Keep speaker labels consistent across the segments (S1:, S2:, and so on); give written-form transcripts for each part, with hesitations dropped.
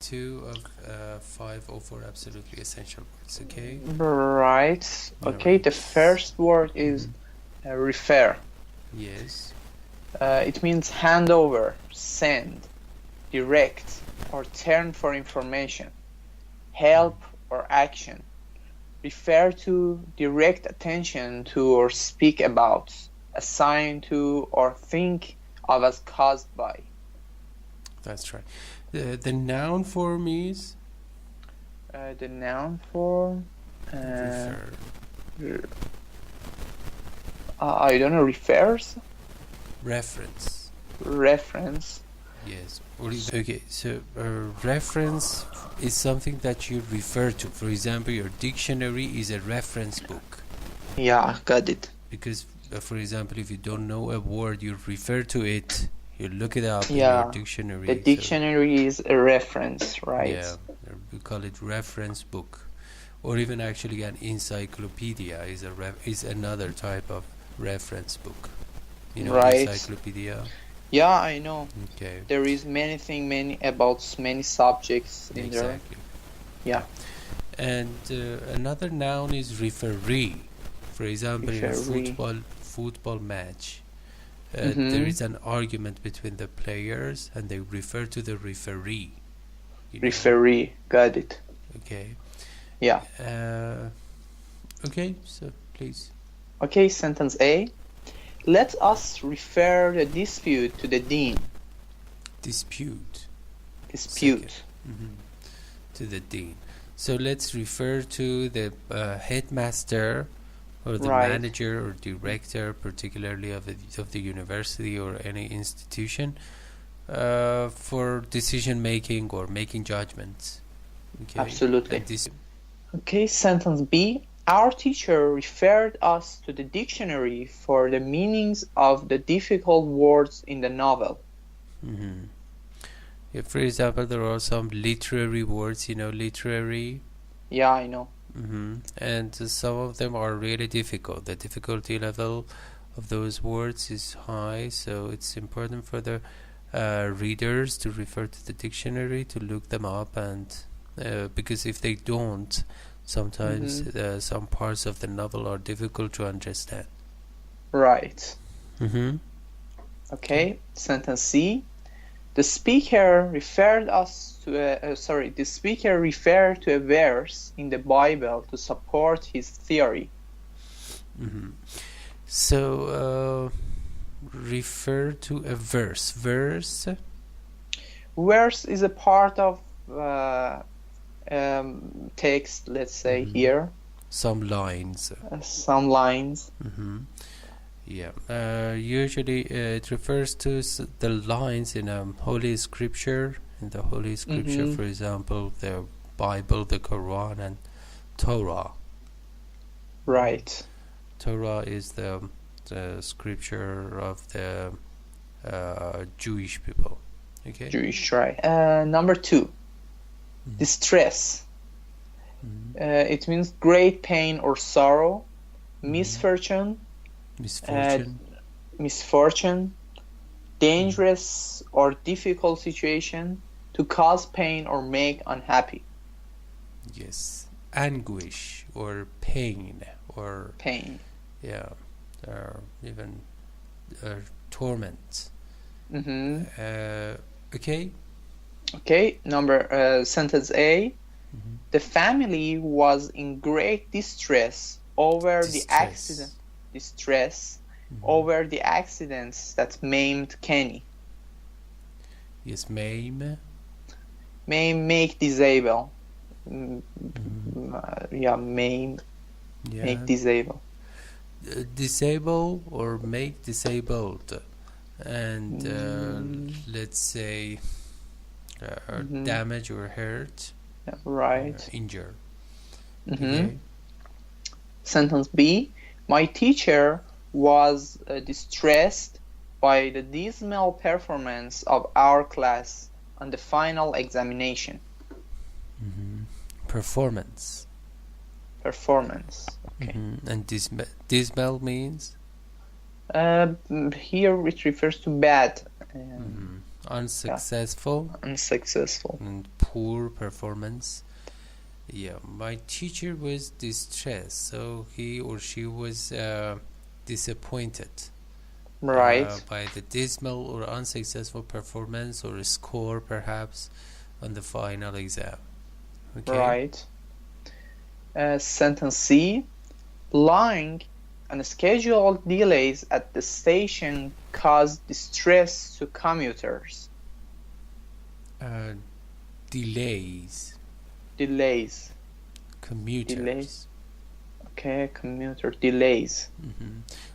S1: 2 of 5 or 4 absolutely essential words, okay?
S2: Right. Okay, the first word is refer.
S1: Yes.
S2: It means hand over, send, direct, or turn for information, help or action, refer to, direct attention to, or speak about, assign to, or think of as caused by.
S1: That's right. The noun form is?
S2: The noun form?
S1: Refer.
S2: I don't know, refers?
S1: Reference.
S2: Reference.
S1: Yes. Okay, so reference is something that you refer to. For example, your dictionary is a reference book.
S2: Yeah, got it.
S1: Because, for example, if you don't know a word, you refer to it, you look it up in your dictionary.
S2: The dictionary is a reference, right?
S1: Yeah, we call it reference book. Or even actually an encyclopedia is another type of reference book. You know,
S2: right.
S1: Encyclopedia?
S2: Yeah, I know.
S1: Okay.
S2: There is many about many subjects in there.
S1: Exactly.
S2: Yeah.
S1: And another noun is referee. For example,
S2: referee.
S1: in a football match, there is an argument between the players and they refer to the referee.
S2: Referee, got it.
S1: Okay.
S2: Yeah.
S1: Okay, so please.
S2: Okay, sentence A. Let us refer the dispute to the dean.
S1: Dispute. To the dean. So let's refer to the headmaster or the manager or director, particularly of the university or any institution, for decision making or making judgments. Okay.
S2: Absolutely. Okay, sentence B. Our teacher referred us to the dictionary for the meanings of the difficult words in the novel.
S1: Yeah, for example, there are some literary words, literary.
S2: Yeah, I know.
S1: And some of them are really difficult. The difficulty level of those words is high, so it's important for the readers to refer to the dictionary to look them up, and because if they don't, sometimes some parts of the novel are difficult to understand.
S2: Right. Okay, sentence C. The speaker referred to a verse in the Bible to support his theory.
S1: So, refer to a verse. Verse
S2: is a part of text, let's say here.
S1: Some lines. Yeah. Usually it refers to the lines in a holy scripture. In the holy scripture, for example, the Bible, the Quran, and Torah.
S2: Right.
S1: Torah is the scripture of the Jewish people. Okay.
S2: Jewish, right. Number 2. Distress. It means great pain or sorrow, misfortune, dangerous or difficult situation, to cause pain or make unhappy.
S1: Yes, anguish or pain or yeah, or even torment. Okay,
S2: number sentence A. The family was in great distress over the accident. Over the accidents that maimed Kenny.
S1: Yes, maim.
S2: Maim, make, disable. Yeah, maim. Yeah. Make, disable.
S1: Disable or make disabled. And let's say damage or hurt.
S2: Right.
S1: Injure.
S2: Okay. Sentence B. My teacher was distressed by the dismal performance of our class on the final examination.
S1: Performance.
S2: Okay.
S1: And dismal means?
S2: Here it refers to bad.
S1: unsuccessful,
S2: unsuccessful.
S1: and poor performance. Yeah, my teacher was distressed, so he or she was disappointed
S2: Right.
S1: by the dismal or unsuccessful performance or score, perhaps, on the final exam. Okay.
S2: Right. Sentence C. Long unscheduled delays at the station caused distress to commuters.
S1: Delays.
S2: Delays.
S1: Commuters.
S2: Delays. Okay, commuter delays.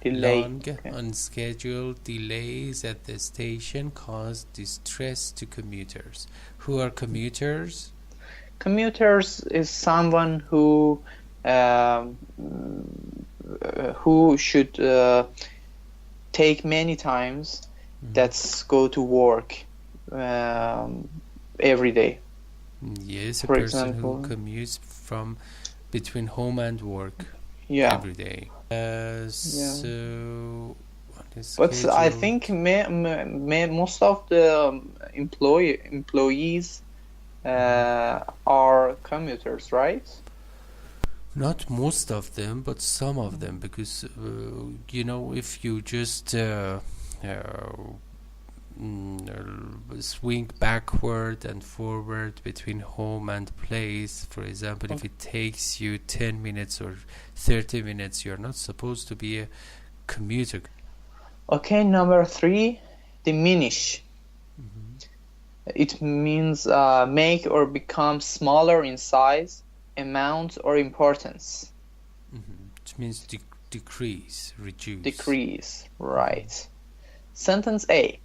S2: Delay.
S1: Long, unscheduled delays at the station caused distress to commuters. Who are commuters?
S2: Commuters is someone who should take many times that's go to work every day.
S1: Yes, a
S2: For
S1: person
S2: example.
S1: who commutes from between home and work every day. So,
S2: but I think most of the employees are commuters, right?
S1: Not most of them, but some of them, because if you just swing backward and forward between home and place, for example, if it takes you 10 minutes or 30 minutes, you're not supposed to be a commuter.
S2: Okay, number 3, diminish. It means make or become smaller in size, amount, or importance.
S1: It means decrease, reduce.
S2: Decrease, right. Sentence A.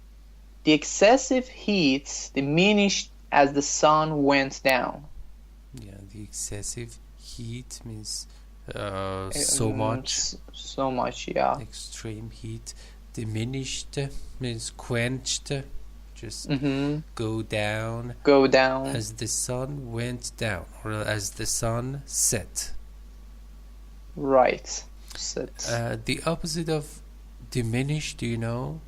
S2: The excessive heat diminished as the sun went down.
S1: Yeah, the excessive heat means so much.
S2: So much, yeah.
S1: Extreme heat. Diminished means quenched. Just go down.
S2: Go down.
S1: As the sun went down, or as the sun set.
S2: Right. Set.
S1: The opposite of diminish, do you know?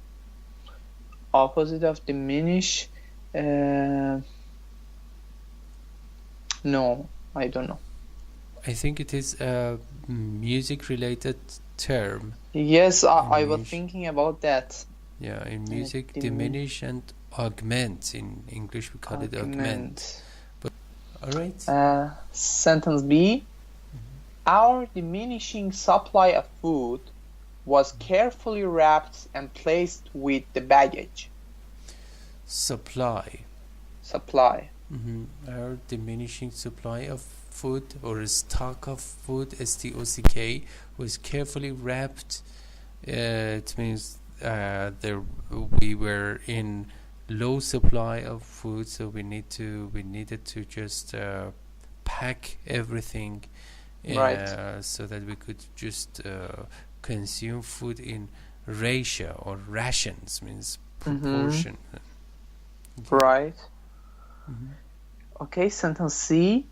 S2: Opposite of diminish? No, I don't know.
S1: I think it is a music-related term.
S2: Yes, I was thinking about that.
S1: Yeah, in music, diminish and augment. In English, we call it augment. But all right.
S2: Sentence B. Our diminishing supply of food was carefully wrapped and placed with the baggage.
S1: Supply. Our diminishing supply of food, or a stock of food, stock, was carefully wrapped. It means we were in low supply of food, so we needed to just pack everything, so that we could just consume food in ratio, or rations means proportion.
S2: Right. Okay, sentence C.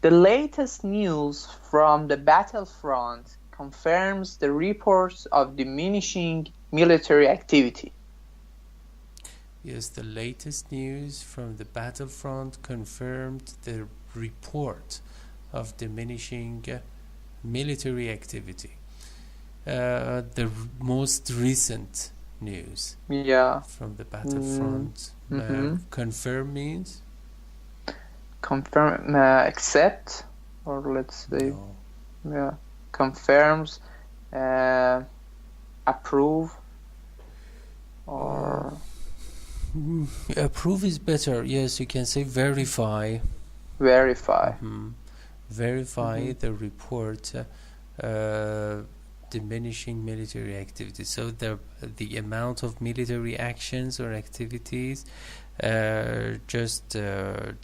S2: The latest news from the battlefront confirms the reports of diminishing military activity.
S1: Yes, the latest news from the battlefront confirmed the report of diminishing military activity. The most recent news from the battlefront. Confirm means?
S2: Confirm, accept, or let's say, confirms, approve, or
S1: approve is better. Yes, you can say verify.
S2: Verify.
S1: Verify the report diminishing military activity. So the amount of military actions or activities just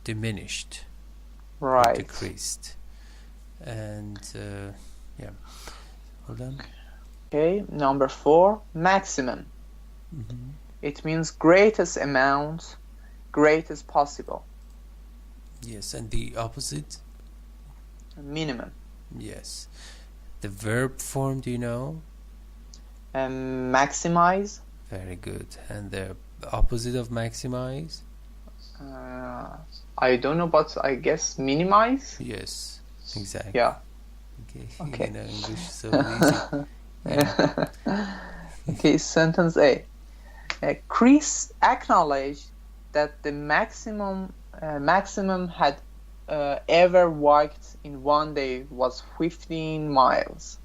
S1: diminished,
S2: right?
S1: Decreased, and hold on.
S2: Okay, number 4, maximum. It means greatest amount, greatest possible.
S1: Yes, and the opposite?
S2: Minimum.
S1: Yes. The verb form, do you know?
S2: Maximize.
S1: Very good. And the opposite of maximize?
S2: I don't know, but I guess minimize.
S1: Yes, exactly.
S2: Yeah.
S1: Okay. You know, English is so easy. Yeah.
S2: Okay, sentence A. Chris acknowledged that the maximum had ever walked in one day was 15 miles.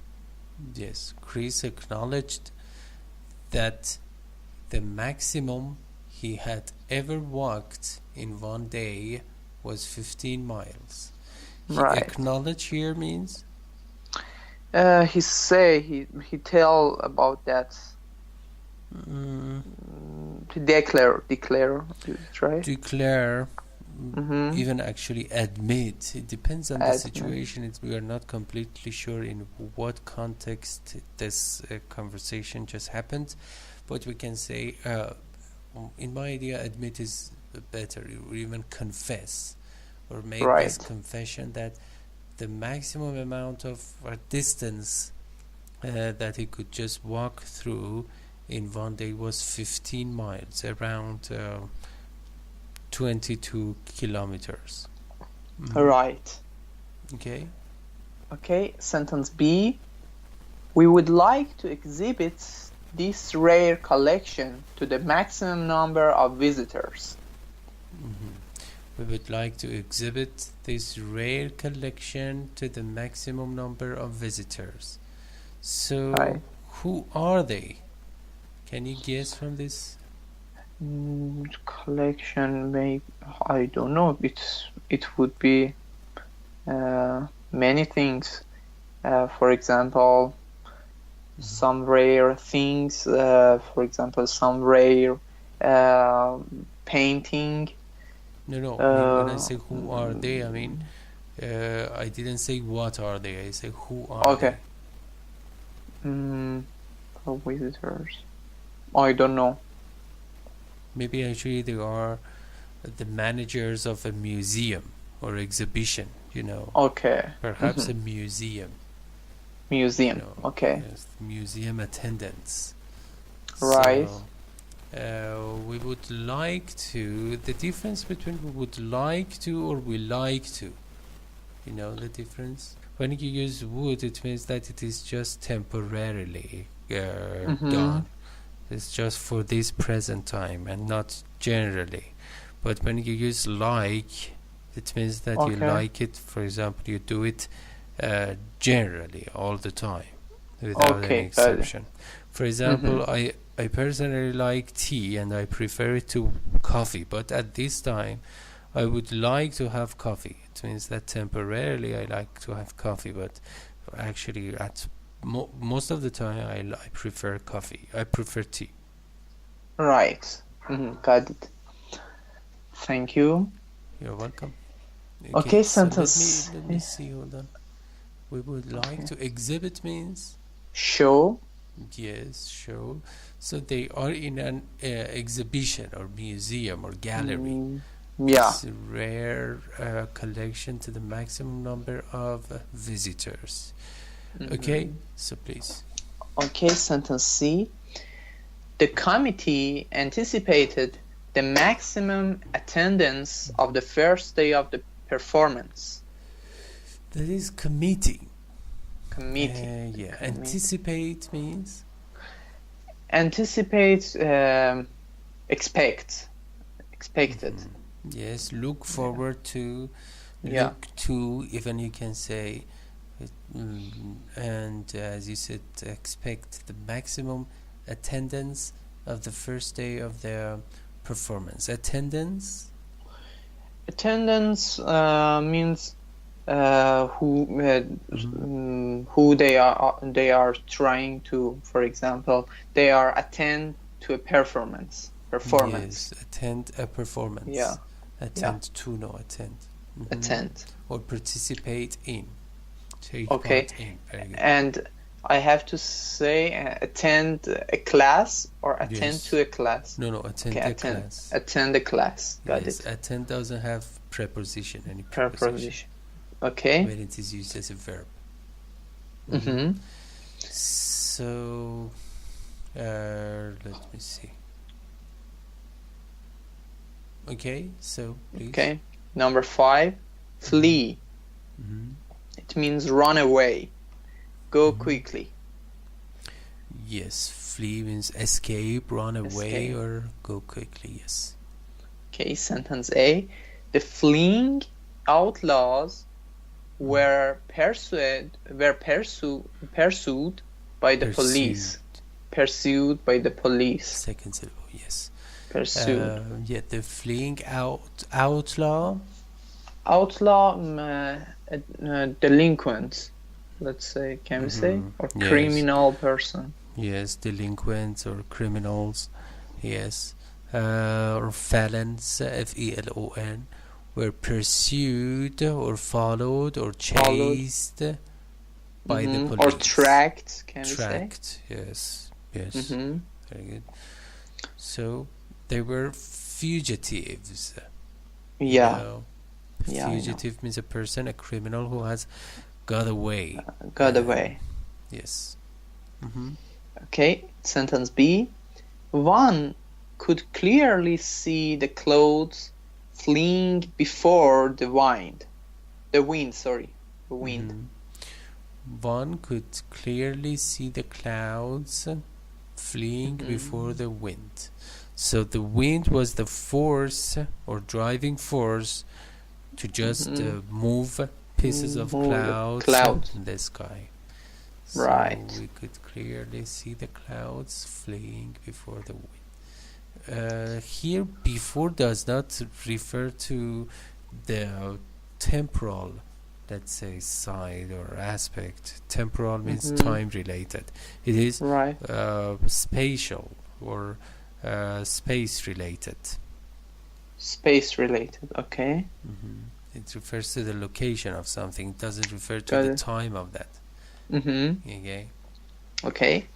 S1: Yes, Chris acknowledged that the maximum he had ever walked in one day was 15 miles.
S2: Right.
S1: Acknowledge here means?
S2: He tell about that. To declare, right?
S1: Declare, even actually admit. It depends on the situation. We are not completely sure in what context this conversation just happened, but we can say, in my idea, admit is better, or even confess, or make this confession that the maximum amount of distance that he could just walk through in one day was 15 miles, around 22 kilometers.
S2: Right.
S1: Okay,
S2: sentence B. We would like to exhibit this rare collection to the maximum number of visitors.
S1: We would like to exhibit this rare collection to the maximum number of visitors. So, who are they? Can you guess from this?
S2: Collection, I don't know. It would be many things. For example, some rare things. For example, some rare painting.
S1: No. When I say who are they, I mean I didn't say what are they. I say who are they.
S2: For visitors, I don't know.
S1: Maybe actually they are the managers of a museum or exhibition, you know. Perhaps a museum.
S2: You know,
S1: yes, museum attendants.
S2: Right.
S1: So, we would like to, the difference between we would like to or we like to, you know the difference? When you use would, it means that it is just temporarily done. It's just for this present time and not generally. But when you use like, it means that you like it. For example, you do it generally all the time without any exception. For example, I personally like tea and I prefer it to coffee, but at this time I would like to have coffee. It means that temporarily I like to have coffee, but actually at most of the time I prefer coffee. I prefer tea.
S2: Right. Got it. Thank you.
S1: You're welcome.
S2: Okay, sentence.
S1: So let me see, hold on. We would like to exhibit means?
S2: Show.
S1: Yes, show. So they are in an exhibition or museum or gallery. It's a rare collection to the maximum number of visitors. Okay, so please.
S2: Okay, sentence C. The committee anticipated the maximum attendance of the first day of the performance.
S1: That is committee.
S2: Committee.
S1: Anticipate means?
S2: Anticipate, expected.
S1: Yes, look forward to, look to, even you can say, and as you said, expect the maximum attendance of the first day of their performance. Attendance
S2: means who they are trying to, for example, they are attend to a performance.
S1: Yes, attend a performance. Attend to, no, attend.
S2: Attend.
S1: Or participate in. Take
S2: part
S1: in. Very good.
S2: And I have to say attend a class or attend to a class.
S1: No, attend a class.
S2: Attend a class. Got it.
S1: Attend doesn't have preposition, any
S2: preposition. Okay.
S1: When it is used as a verb. So, let me see. Okay, so please.
S2: Okay. Number 5, flee.
S1: Mm-hmm.
S2: It means run away. Go quickly.
S1: Yes, flee means escape, run away,
S2: Escape.
S1: or go quickly. Yes.
S2: Okay, sentence A. The fleeing outlaws were pursued by the police. Pursued by the police.
S1: Second syllable, yes.
S2: Pursued.
S1: Yeah, the fleeing outlaw.
S2: Outlaw, delinquent. Let's say, can we say, or
S1: Yes.
S2: criminal person.
S1: Yes, delinquents or criminals. Yes, or felons. FELON. Were pursued or followed or chased by the police.
S2: Or tracked, can we say?
S1: Tracked, yes. Very good. So they were fugitives.
S2: Yeah.
S1: Fugitive means a person, a criminal who has got away. Yes.
S2: Okay, sentence B. One could clearly see the clouds fleeing before the wind.
S1: One could clearly see the clouds fleeing before the wind. So the wind was the force or driving force to just move pieces of clouds in the sky.
S2: Right.
S1: So we could clearly see the clouds fleeing before the wind. Here, before does not refer to the temporal, let's say, side or aspect. Temporal means time related. It is spatial or space related.
S2: Space related, okay.
S1: It refers to the location of something. It doesn't refer to the time of that.
S2: Okay.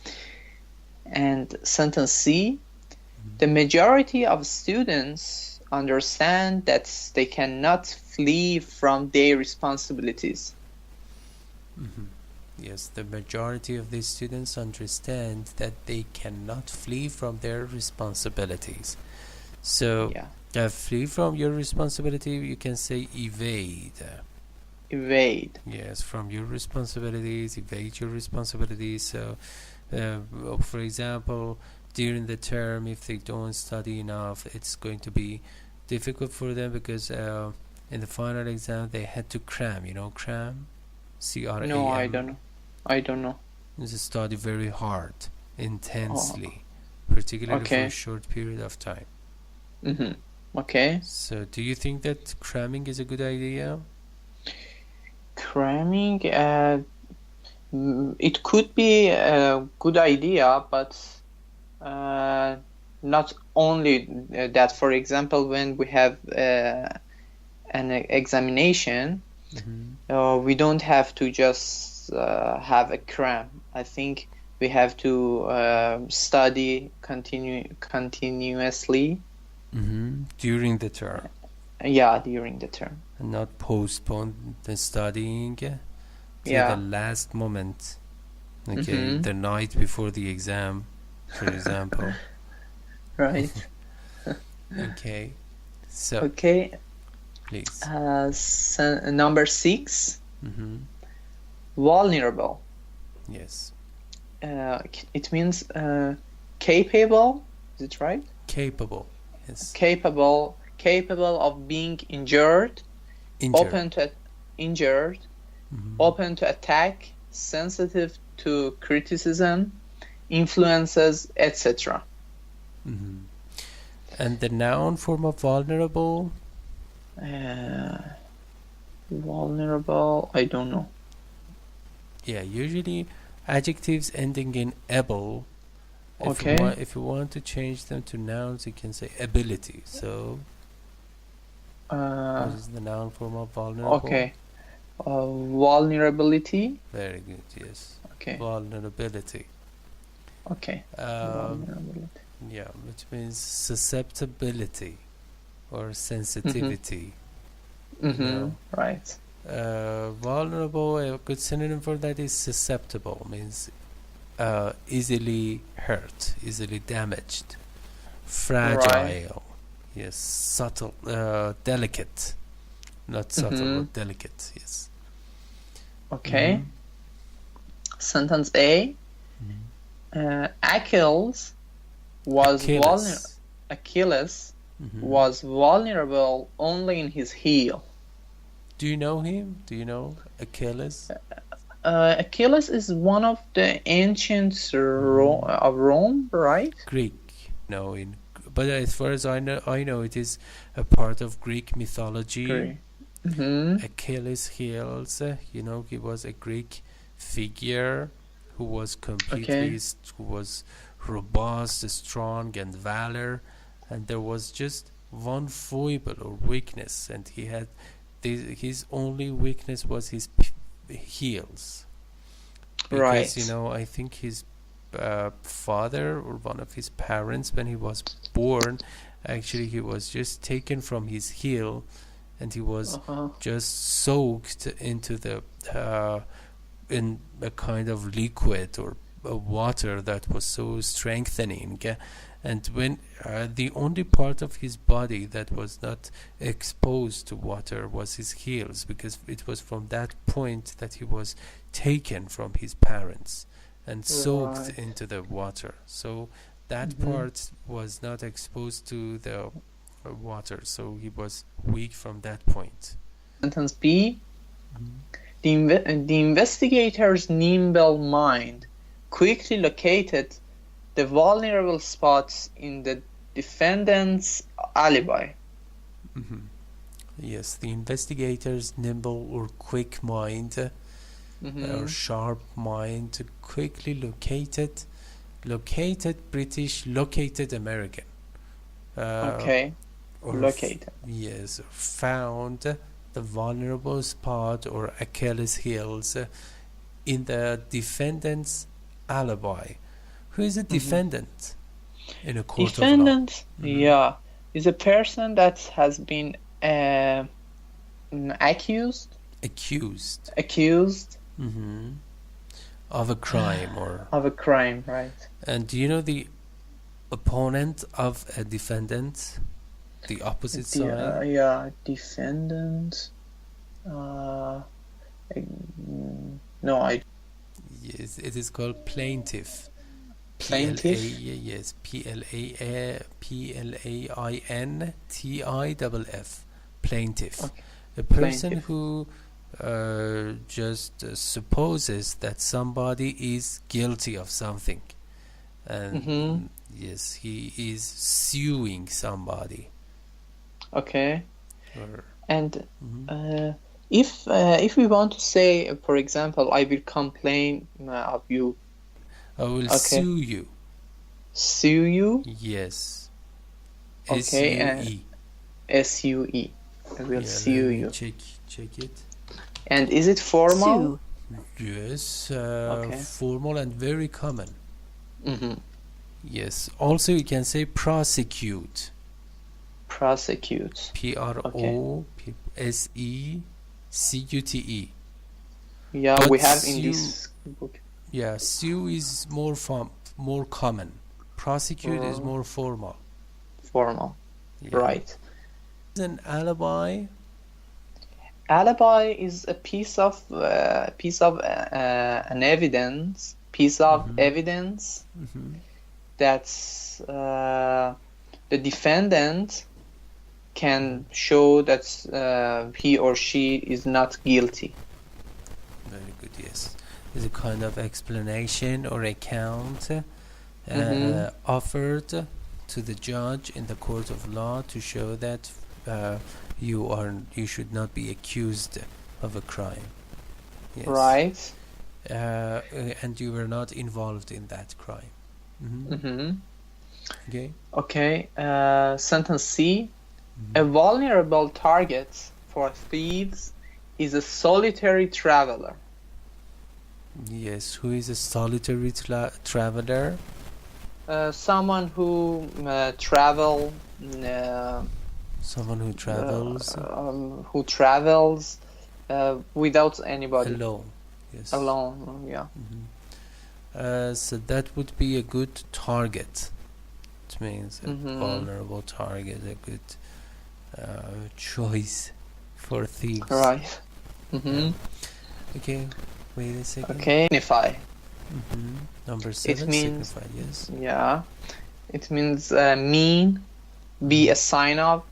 S2: And sentence C. The majority of students understand that they cannot flee from their responsibilities.
S1: Yes, the majority of these students understand that they cannot flee from their responsibilities. So, flee from your responsibility, you can say evade.
S2: Evade.
S1: Yes, from your responsibilities, evade your responsibilities. So, for example, during the term, if they don't study enough, it's going to be difficult for them because in the final exam they had to cram. You know, cram? C-R-A-M.
S2: No, I don't know.
S1: It's study very hard, intensely, particularly for a short period of time.
S2: Okay.
S1: So, do you think that cramming is a good idea?
S2: Cramming, it could be a good idea, but not only that. For example, when we have an examination, we don't have to just have a cram. I think we have to study continuously
S1: during the term.
S2: During the term.
S1: And not postpone the studying to the last moment. Okay, the night before the exam, for example.
S2: Right.
S1: Okay. So.
S2: Okay.
S1: Please.
S2: Number 6. Vulnerable.
S1: Yes.
S2: It means capable. Is it right?
S1: Capable. Yes.
S2: Capable of being injured. Open to attack, sensitive to criticism, influences, etc.
S1: And the noun form of vulnerable?
S2: Vulnerable, I don't know.
S1: Yeah, usually adjectives ending in able. If you want to change them to nouns, you can say ability. So, what is the noun form of vulnerable?
S2: Okay. Vulnerability.
S1: Very good, yes.
S2: Okay.
S1: Vulnerability.
S2: Okay.
S1: Vulnerability. Yeah, which means susceptibility or sensitivity.
S2: Right.
S1: Vulnerable, a good synonym for that is susceptible, means easily hurt, easily damaged, fragile. Yes, subtle, delicate. Not subtle, but delicate, yes.
S2: Okay. Sentence A. Achilles was
S1: Achilles.
S2: was vulnerable only in his heel.
S1: Do you know him? Do you know Achilles?
S2: Achilles is one of the ancients of Rome, right?
S1: Greek. No, but as far as I know it is a part of Greek mythology.
S2: Greek.
S1: Achilles heels. He was a Greek figure who was completely, who was robust, strong, and valor, and there was just one foible or weakness, and he had his only weakness was his heels. Because I think his father or one of his parents, when he was born, actually he was just taken from his heel, and he was just soaked into the in a kind of liquid or water that was so strengthening, and when the only part of his body that was not exposed to water was his heels, because it was from that point that he was taken from his parents and soaked into the water, so that part was not exposed to the water, so he was weak from that point.
S2: Sentence B. The investigator's nimble mind quickly located the vulnerable spots in the defendant's alibi.
S1: Yes, the investigator's nimble or quick mind or sharp mind quickly located British, located American.
S2: Located.
S1: Yes, found the vulnerable spot or Achilles heels in the defendant's alibi. Who is a defendant in a court of law?
S2: Yeah, is a person that has been accused
S1: of a crime or
S2: right?
S1: And do you know the opponent of a defendant, the opposite side?
S2: Defendant. No, I.
S1: Yes, it is called plaintiff.
S2: Plaintiff.
S1: Yes, PLAINTIFF. Plaintiff.
S2: Okay.
S1: A person who just supposes that somebody is guilty of something, and yes, he is suing somebody.
S2: Okay. And if we want to say, for example, I will complain of you.
S1: I will sue you.
S2: Sue you?
S1: Yes.
S2: Okay. SUE. I will sue you.
S1: Check it.
S2: And is it formal?
S1: Yes, formal and very common. Yes. Also, you can say prosecute.
S2: Prosecute.
S1: PROSECUTE.
S2: Yeah, but we have in this book.
S1: Yeah, sue is more common. Prosecute is more formal.
S2: Formal, yeah. Right.
S1: An alibi.
S2: Alibi is a piece of an evidence. Evidence that's the defendant can show that he or she is not guilty.
S1: Very good. Yes. Is a kind of explanation or account offered to the judge in the court of law to show that you should not be accused of a crime. Yes.
S2: Right.
S1: And you were not involved in that crime.
S2: Okay. Sentence C. A vulnerable target for thieves is a solitary traveler.
S1: Yes, who is a solitary traveler?
S2: Someone who travels.
S1: Someone who travels.
S2: Who travels without anybody.
S1: Alone. Yes.
S2: Alone. Yeah.
S1: So that would be a good target. It means a
S2: Mm-hmm.
S1: vulnerable target, a good choice for thieves.
S2: Right. Mm-hmm.
S1: Okay, wait a second.
S2: Okay. Signify.
S1: Number 7,
S2: means-
S1: signify, yes.
S2: Yeah. It means mean, be a sign of,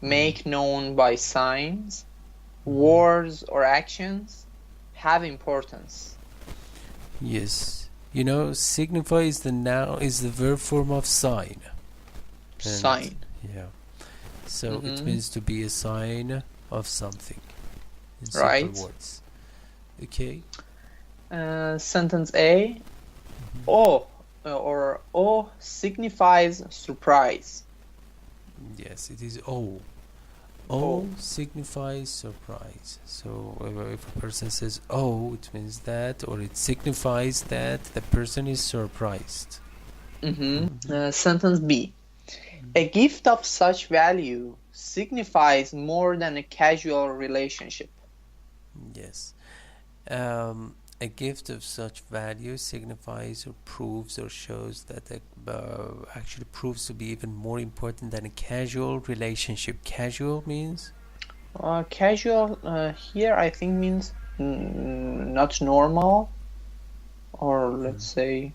S2: make known by signs, words or actions, have importance.
S1: Yes. You know, signify is the noun, is the verb form of sign.
S2: Sign.
S1: Yeah. So it means to be a sign of something. In simple
S2: Right.
S1: words. Okay.
S2: Sentence A. O or O signifies surprise.
S1: Yes, it is O. O signifies surprise. So if a person says oh, it means that, or it signifies that the person is surprised.
S2: Sentence B. A gift of such value signifies more than a casual relationship.
S1: Yes. A gift of such value signifies or proves or shows that actually proves to be even more important than a casual relationship. Casual means?
S2: Casual here I think means not normal, or let's say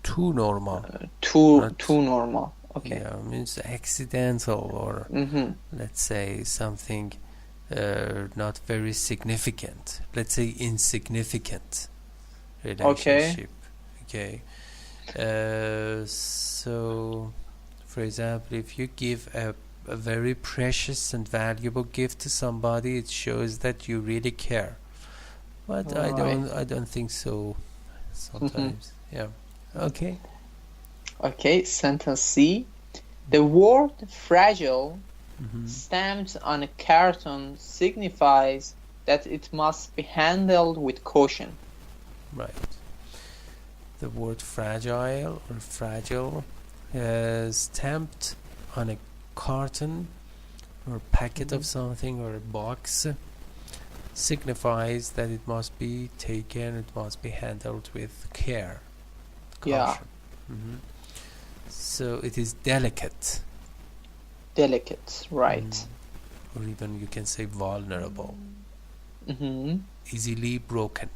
S1: Too normal.
S2: too normal. Okay.
S1: Yeah, means accidental, or let's say something not very significant. Let's say insignificant relationship. Okay. So, for example, if you give a very precious and valuable gift to somebody, it shows that you really care. But I don't think so. Sometimes, yeah. Okay.
S2: Okay. Sentence C. The word fragile stamped on a carton signifies that it must be handled with caution.
S1: Right. The word fragile or fragile stamped on a carton or packet of something or a box signifies that it must be taken, it must be handled with care, caution. So it is delicate.
S2: Delicate, right.
S1: Or even you can say vulnerable. Easily broken.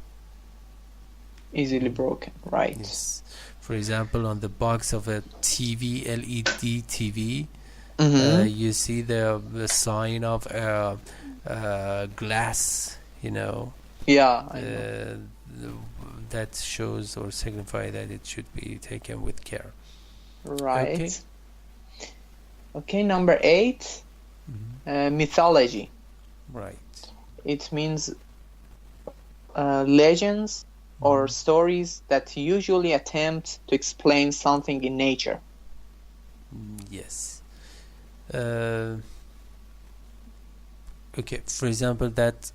S2: Easily broken, right.
S1: Yes. For example, on the box of a TV, LED TV, you see the sign of glass, you know.
S2: Yeah, I know.
S1: That shows or signify that it should be taken with care.
S2: Right. Okay, number 8, mythology.
S1: Right.
S2: It means legends or stories that usually attempt to explain something in nature.
S1: Yes. Okay, for example, that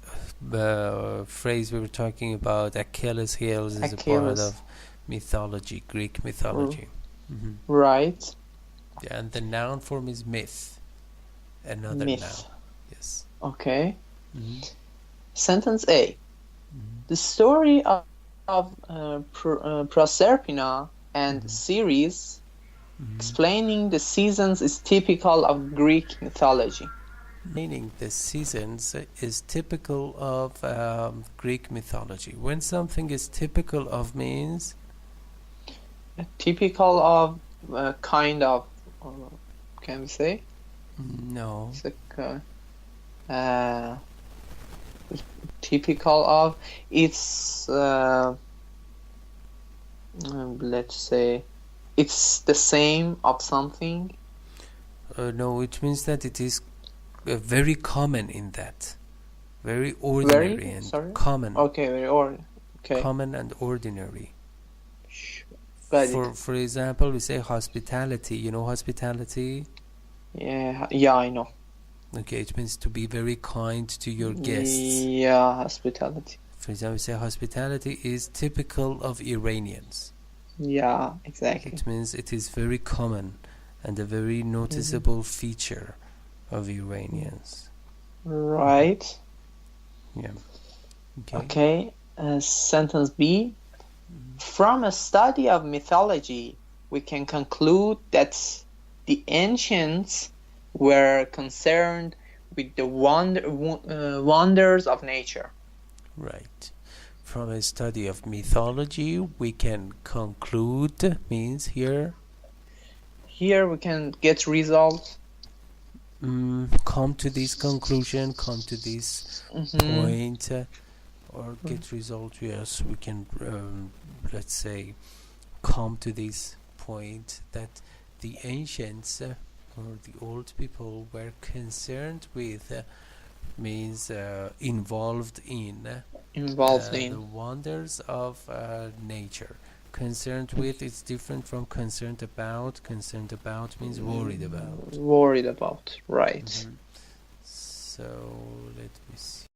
S1: phrase we were talking about, Achilles' heels, is a part of mythology, Greek mythology.
S2: Right.
S1: Yeah, and the noun form is myth. Another
S2: myth.
S1: Noun. Yes.
S2: Okay. Sentence A. The story of Proserpina and Ceres explaining the seasons is typical of Greek mythology.
S1: Meaning the seasons is typical of Greek mythology. When something is typical of means?
S2: Typical of kind of, can we say?
S1: No.
S2: It's like, typical of, it's let's say it's the same of something.
S1: No, it means that it is very common in that, very ordinary and common.
S2: Okay, very ordinary. Okay.
S1: Common and ordinary.
S2: Got
S1: for example, we say hospitality. You know hospitality?
S2: Yeah, I know.
S1: Okay, it means to be very kind to your guests.
S2: Yeah, hospitality.
S1: For example, we say hospitality is typical of Iranians.
S2: Yeah, exactly.
S1: It means it is very common and a very noticeable feature of Iranians.
S2: Right.
S1: Yeah.
S2: Okay. Sentence B. From a study of mythology, we can conclude that the ancients were concerned with the wonders of nature.
S1: Right. From a study of mythology, we can conclude, means here.
S2: Here we can get results.
S1: Come to this conclusion, come to this point, or get result. Yes, we can, let's say, come to this point that the ancients or the old people were concerned with, means involved in the wonders of nature. Concerned with is different from concerned about. Concerned about means worried about.
S2: Worried about, right.
S1: So let me see.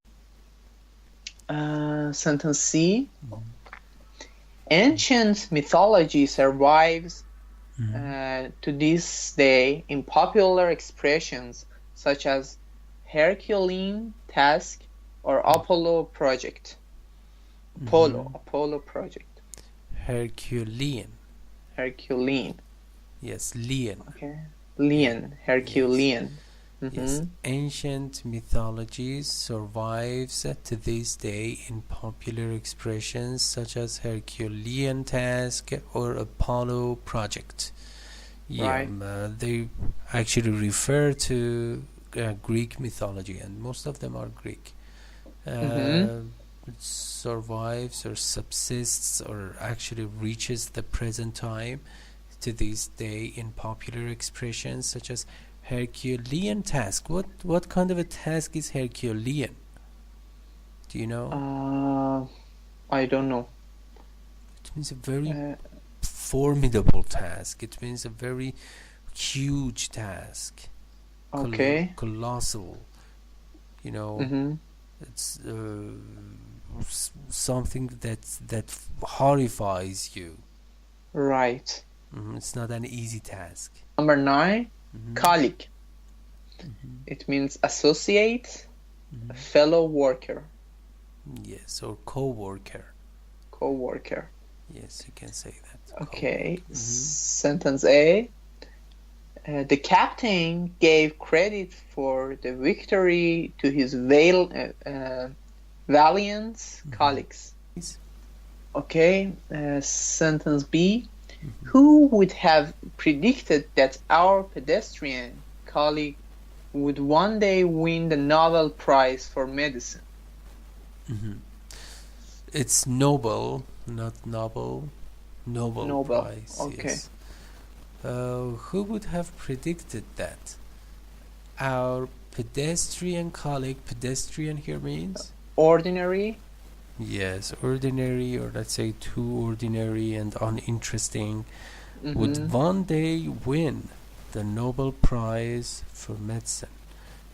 S2: Sentence C. Ancient mythology survives to this day in popular expressions such as Herculean task or Apollo project. Apollo project.
S1: Herculean. Yes, Lean.
S2: Okay. Lean, Herculean.
S1: Yes. Ancient mythologies survives to this day in popular expressions such as Herculean task or Apollo project.
S2: Right.
S1: They actually refer to Greek mythology, and most of them are Greek. Survives or subsists or actually reaches the present time to this day in popular expressions such as Herculean task. What kind of a task is Herculean? Do you know?
S2: I don't know.
S1: It means a very formidable task. It means a very huge task.
S2: Okay.
S1: Colossal. It's something that horrifies you.
S2: Right.
S1: It's not an easy task.
S2: Number 9, colleague. It means associate, fellow worker.
S1: Yes, or co-worker.
S2: Co-worker.
S1: Yes, you can say that.
S2: Okay. Sentence A. The captain gave credit for the victory to his valiant colleagues. Okay. Sentence B. Who would have predicted that our pedestrian colleague would one day win the Nobel Prize for medicine?
S1: It's Nobel, not Nobel. Nobel Prize.
S2: Okay.
S1: Yes. Who would have predicted that? Our pedestrian colleague. Pedestrian here means?
S2: Ordinary.
S1: Yes, ordinary, or let's say too ordinary and uninteresting, would one day win the Nobel Prize for medicine.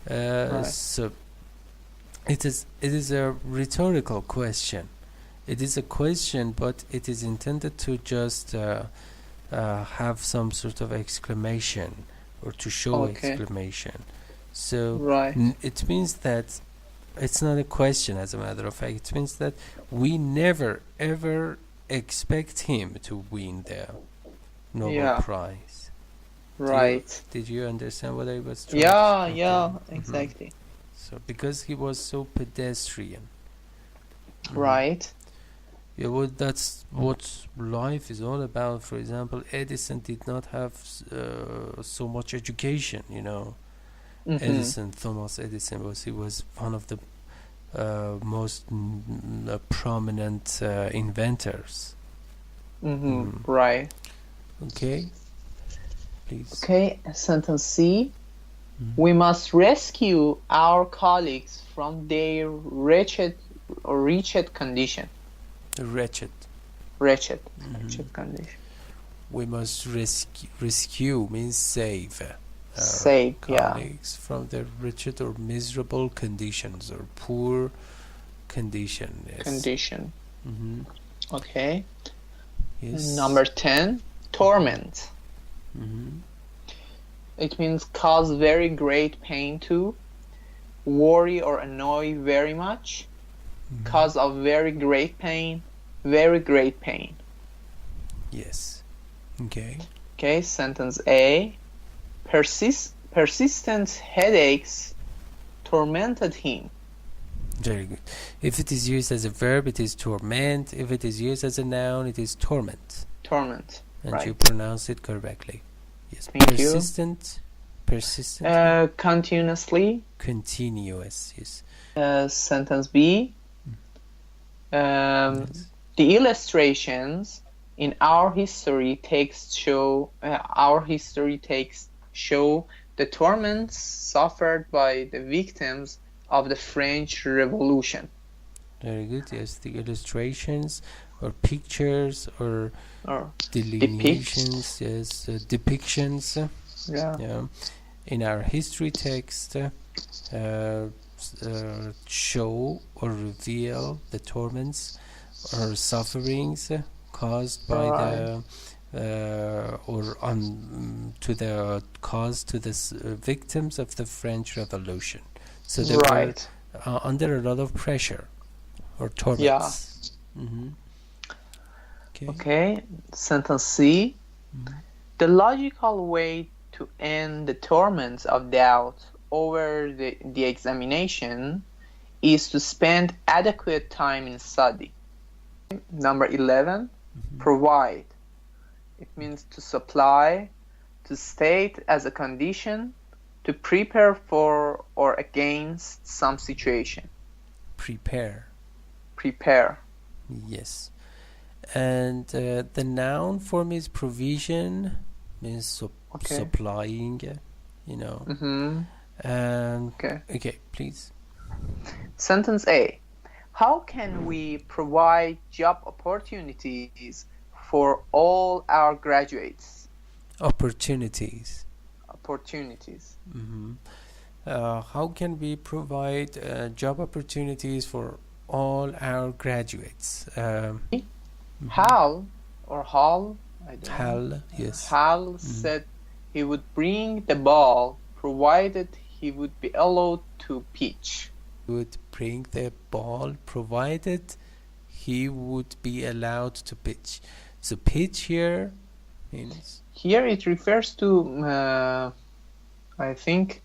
S2: Right.
S1: So it is a rhetorical question. It is a question, but it is intended to just have some sort of exclamation or to show exclamation. So it means that it's not a question, as a matter of fact. It means that we never ever expect him to win the Nobel Prize.
S2: Right.
S1: Did you understand what I was trying to say?
S2: Yeah, exactly.
S1: So because he was so pedestrian.
S2: Right.
S1: Yeah, well, that's what life is all about. For example, Edison did not have so much education, Thomas Edison was one of the most prominent inventors.
S2: Right.
S1: Okay. Please.
S2: Okay, sentence C. We must rescue our colleagues from their wretched condition.
S1: Wretched
S2: condition.
S1: We must rescue means save.
S2: Save,
S1: colleagues from their wretched or miserable conditions or poor condition. Yes.
S2: Condition. Okay.
S1: Yes.
S2: Number 10, torment. It means cause very great pain to, worry or annoy very much, cause of very great pain, very great pain.
S1: Yes. Okay.
S2: Okay, sentence A. Persistent headaches tormented him.
S1: Very good. If it is used as a verb, it is torment. If it is used as a noun, it is torment.
S2: Torment.
S1: And
S2: right.
S1: you pronounce it correctly. Yes.
S2: Thank
S1: persistent.
S2: you.
S1: Persistent.
S2: Continuously.
S1: Continuous. Yes.
S2: Sentence B.
S1: Yes.
S2: The illustrations in our history texts show the torments suffered by the victims of the French Revolution.
S1: Very good. Yes, the illustrations or pictures or delineations. Yes, depictions.
S2: Yeah.
S1: In our history text, show or reveal the torments or sufferings caused by the victims of the French Revolution. So they were under a lot of pressure or torments.
S2: Okay. Sentence C. The logical way to end the torments of doubt over the examination is to spend adequate time in study. Number 11. Provide. It means to supply, to state as a condition, to prepare for or against some situation.
S1: Prepare. Yes. And the noun form is provision, means supplying, you know. Okay, please.
S2: Sentence A. How can we provide job opportunities for all our graduates?
S1: Opportunities. How can we provide job opportunities for all our graduates?
S2: Hal or Hal, I don't know.
S1: Hal, yes.
S2: Hal said he would bring the ball provided he would be allowed to pitch.
S1: He would bring the ball provided he would be allowed to pitch. So pitch here means?
S2: Here it refers to, I think,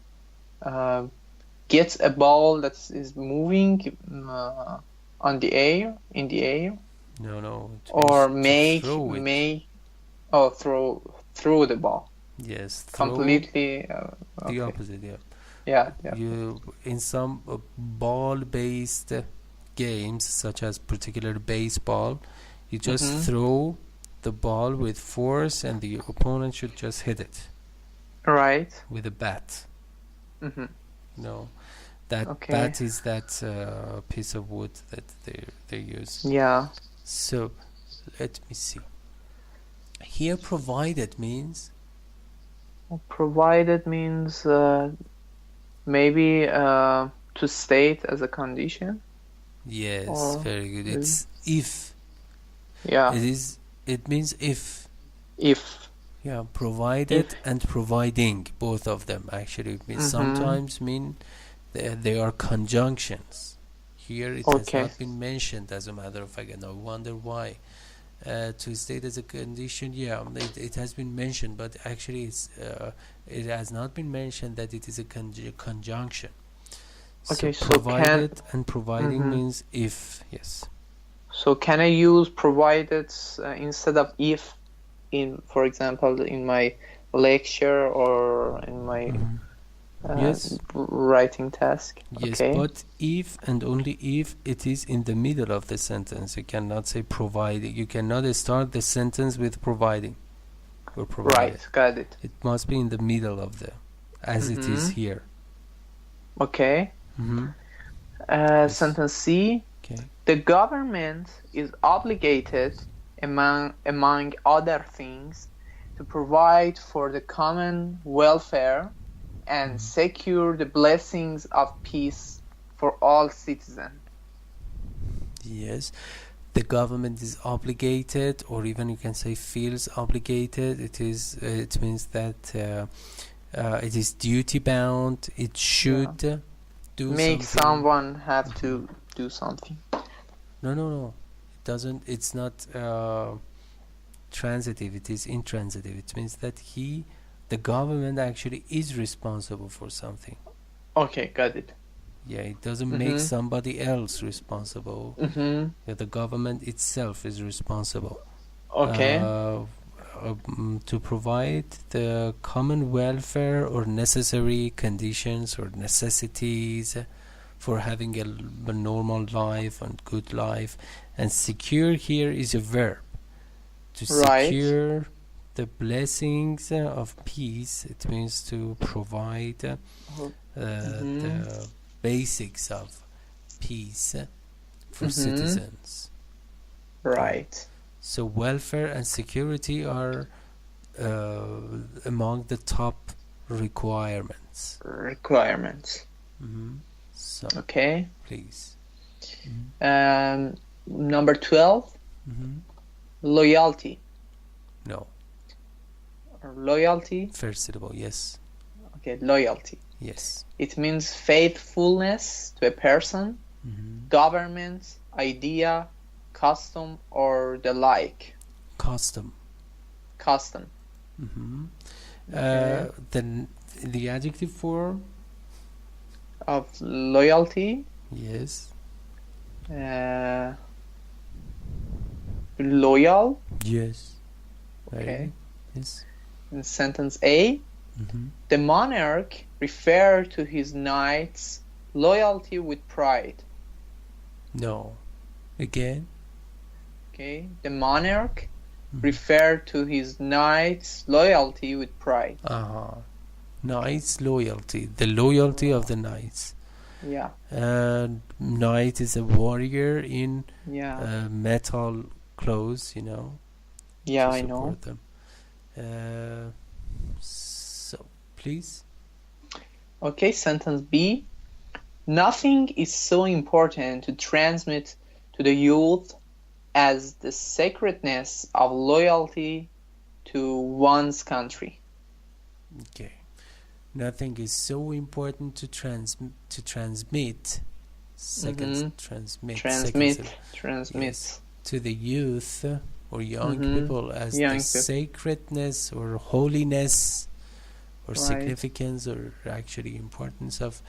S2: gets a ball that is moving in the air.
S1: No.
S2: Or throw the ball.
S1: Yes.
S2: Completely.
S1: The opposite,
S2: Yeah.
S1: You in some ball-based games, such as particular baseball, you just throw the ball with force, and the opponent should just hit it.
S2: Right.
S1: With a bat. No, that bat is that piece of wood that they use.
S2: Yeah.
S1: So let me see. Here, provided means.
S2: Provided means maybe to state as a condition.
S1: Yes, very good. It's if.
S2: Yeah.
S1: It means if. Yeah, provided and providing, both of them actually. It means sometimes mean they are conjunctions. Here it has not been mentioned, as a matter of fact, and I wonder why. To state as a condition, it has been mentioned, but actually it has not been mentioned that it is a conjunction.
S2: Okay,
S1: so provided and providing means if. Yes.
S2: So can I use provided instead of if, for example, in my lecture or in my writing task?
S1: Yes, but if and only if it is in the middle of the sentence. You cannot say providing. You cannot start the sentence with providing or provided.
S2: Right, got it.
S1: It must be in the middle of the, as it is here.
S2: Okay. Sentence C.
S1: Okay.
S2: The government is obligated, among other things, to provide for the common welfare and secure the blessings of peace for all citizens.
S1: Yes, the government is obligated, or even you can say feels obligated. It means that it is duty bound. It should do
S2: make
S1: something.
S2: Someone have to do something.
S1: No. It doesn't. It's not transitive, it is intransitive. It means that the government actually is responsible for something.
S2: Okay, got it.
S1: Yeah, it doesn't make somebody else responsible. Yeah, the government itself is responsible.
S2: Okay.
S1: To provide the common welfare or necessary conditions or necessities for having a normal life and good life. And secure here is a verb. To secure the blessings of peace, it means to provide the basics of peace for citizens.
S2: Right.
S1: So welfare and security are among the top requirements. So,
S2: okay.
S1: Please.
S2: Number 12. Loyalty.
S1: No.
S2: Or loyalty.
S1: First syllable, yes.
S2: Okay, loyalty.
S1: Yes.
S2: It means faithfulness to a person, government, idea, custom, or the like.
S1: Custom.
S2: Okay.
S1: The adjective form
S2: of loyalty.
S1: Yes.
S2: Loyal.
S1: Yes.
S2: Okay.
S1: Yes.
S2: In sentence A, the monarch referred to his knights' loyalty with pride.
S1: No. Again.
S2: Okay. The monarch referred to his knights' loyalty with pride.
S1: Knights' loyalty. The loyalty of the knights.
S2: Yeah.
S1: Knight is a warrior in metal clothes, you know.
S2: Yeah, I know.
S1: Them. So, please.
S2: Okay, sentence B. Nothing is so important to transmit to the youth as the sacredness of loyalty to one's country.
S1: Okay. Nothing is so important to transmit.
S2: Transmit.
S1: Yes, to the youth or young people as the sacredness or holiness or significance or actually importance of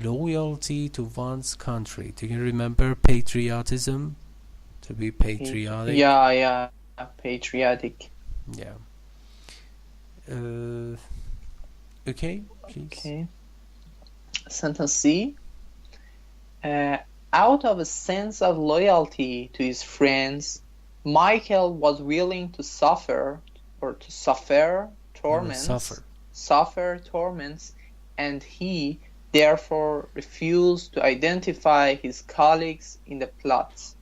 S1: loyalty to one's country. Do you remember patriotism? To be patriotic.
S2: Yeah, patriotic.
S1: Yeah. Okay, please.
S2: Okay. Sentence C. Out of a sense of loyalty to his friends, Michael was willing to suffer torments, and he therefore refused to identify his colleagues in the plots.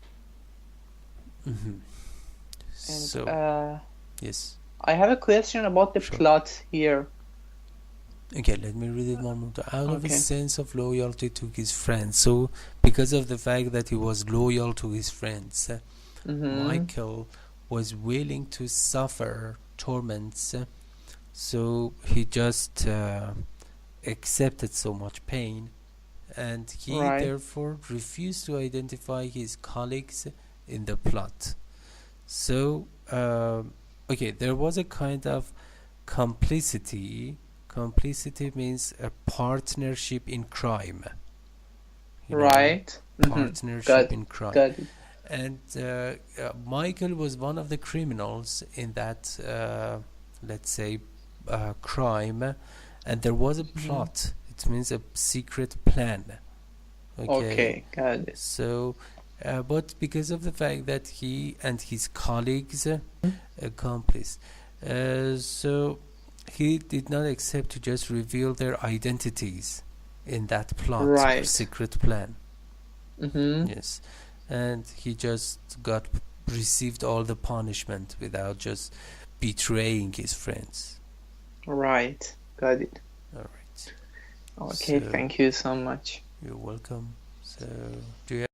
S1: So, yes.
S2: I have a question about the plot here.
S1: Okay, let me read it one more time. Out of a sense of loyalty to his friends. So, because of the fact that he was loyal to his friends, Michael was willing to suffer torments. So, he just accepted so much pain. And he therefore refused to identify his colleagues in the plot. So, there was a kind of complicity. Complicity means a partnership in crime. Partnership in crime.
S2: Got it.
S1: And Michael was one of the criminals in that, let's say, crime. And there was a plot. It means a secret plan.
S2: Okay, got it.
S1: So, but because of the fact that he and his colleagues accomplice, so he did not accept to just reveal their identities in that plot or secret plan. Yes, and he just received all the punishment without just betraying his friends.
S2: Right, got it.
S1: All right.
S2: Okay, thank you so much.
S1: You're welcome. So, do you